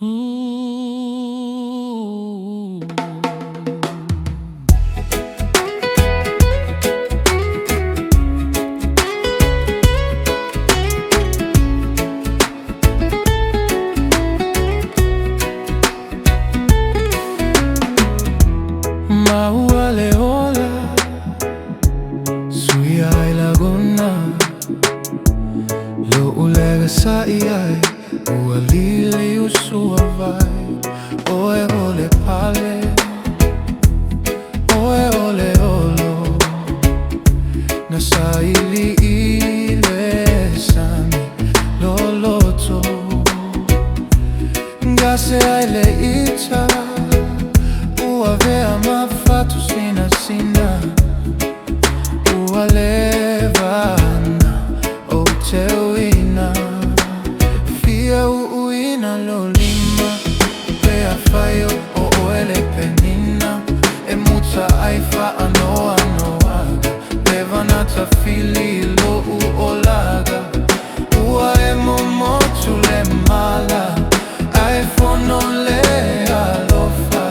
Ooh. Maua leola, suia ai lagona, lo ulega sa iai, ua lili usua vai, oe ole pale, oe ole olo, na sa ili ile sami, loloto, ngase ai le ita, ua vea mafatu sina sina, ua levana o te uina, fia uina lo lima, pea faio o oele penina, e muta ai fa anoa noaga, levana ta fili lo u olaga, ua e momotu le mala, ai fono le alofa,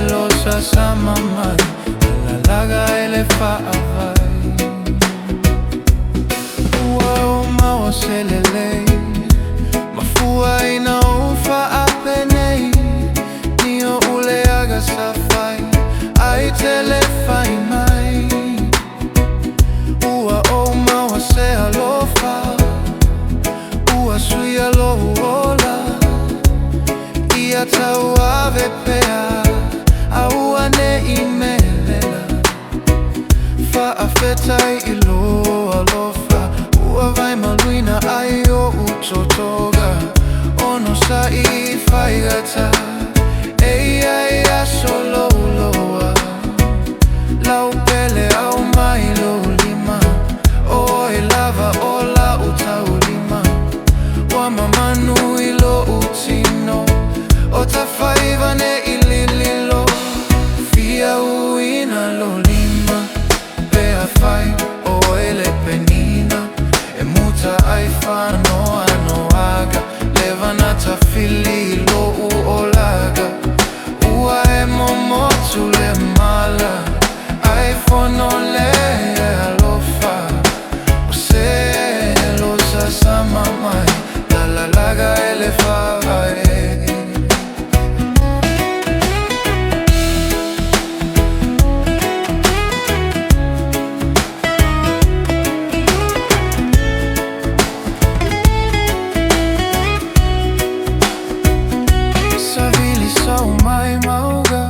lo sa sa mamai, la laga ele fa avai. Ua o maua se lelei, mafua ina ufa apenei, ni o ule aga sa fai, ai tele fai mai. Ua o maua se alofa, ua sui alo uola, ia tau ave pea, aua ne imelela, fa afetai ilo alofa, ua vai maluina ai o utotoga, ono sa I fai gata, ei ai a solo loa, lau pele au mai lo lima, oi lava o la utau lima, wa mamanu ilo utino, o ta faiva ne ilililo, fia uina lo lima, pea fai o ele penina, e muta ai fa noa noaga, levana ta fili lo u olaga, ua e momotu le mala, ai fono le alofa, o se lo sa sa mamai, la laga ele fa vai. Mai mauga,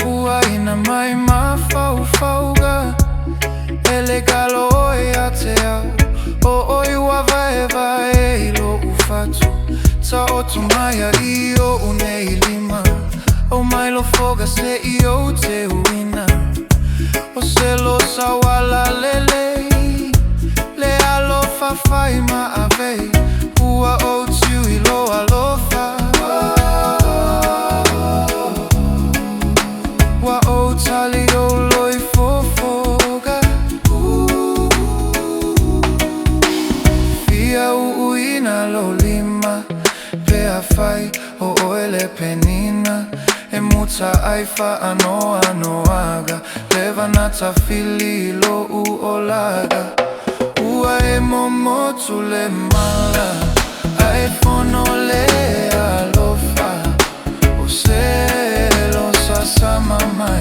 ua ina mai mafau-fauga, ele galo oi atea, o oi ua vae ilo ufatu, ta otu mai a io unei lima, o mai lo foga se io te uina, o se lo sawala lelei, le alofa fai ma avei, ua o tiu ilo alofa. Tali o loi fofoga, fia uina lo lima, pea fai o oele penina, e muta ai fa anoa noaga, levana ta fili lo u olaga, ua e momotu le mala, ai fono le alofa, o se lo sa sa mamai,